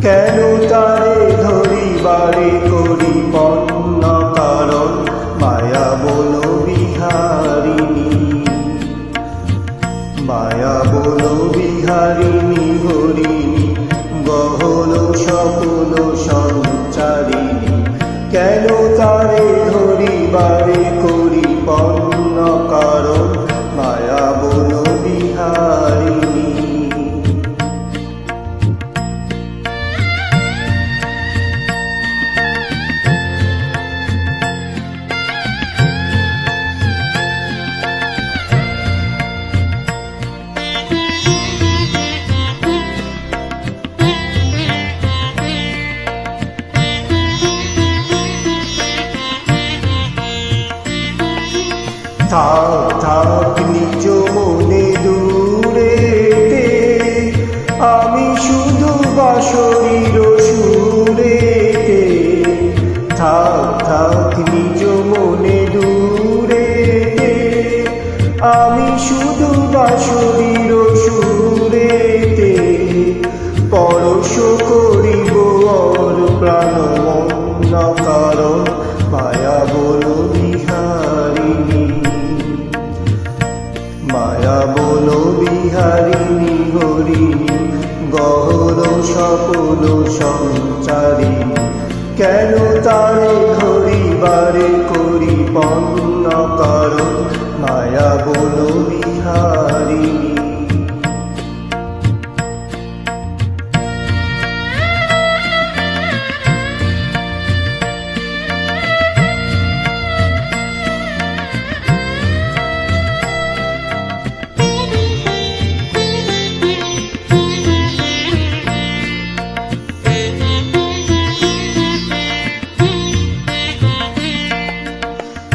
কেন তারে ধরিবারে করি পন্ন কারণ মায়া বলো বিহারিণী, মায়া বলো বিহারিণী হরিণী গহন সকল সঞ্চারিণী। কেন তারে ধরিবারে করি পন্ন কারণ মায়া বলো বিহারিণী। থাক থাক নিজ মনে দূরেতে, আমি শুধু বাঁশরীর সুরেতে। থাক থাক নিজ মনে দূরেতে, আমি শুধু বাঁশরীর সুরেতে। পরশ করিব অর প্রাণ মন কারণ মায়া বলো বিহারিণী, মায়া বলো বিহারিণী হরিণী গহন সকল সঞ্চারিণী। কেন তারে ধরিবারে করি পন্ন কারণ মায়া বলো বিহারিণী।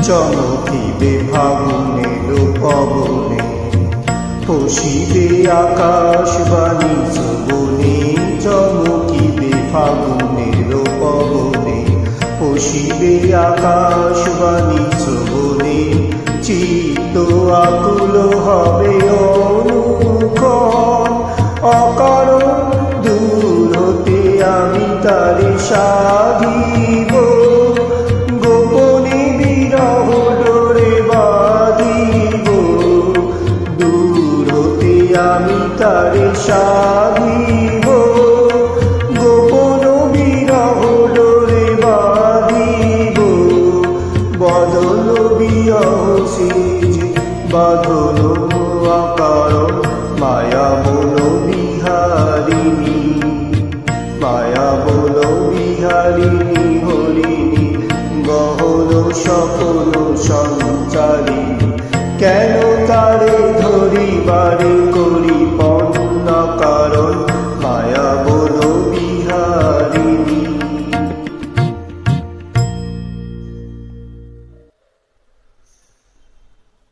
চমকিবে ফাগুনের পবনে, পশিবে আকাশবাণী শ্রবণে। চমকিবে ফাগুনের পবনে, পশিবে আকাশবাণী শ্রবণে। চিত্ত আকুল হবে অনুক্ষণ, অকারণ দূর হতে আমি তারে সাধিব। গোপনে বিরহ ডোরে বাঁধিব, দূর হতে আমি তারে সাধিব। গোপন বিরহ ডোরে বাঁধিব, বদল বিয়সিজ বাঁধল আকারণ মায়া বলো বিহারিণী, মায়া বলো বিহারিণী হরিণী গহন সকল সঞ্চারিণী। কেন তারে ধরিবারে করি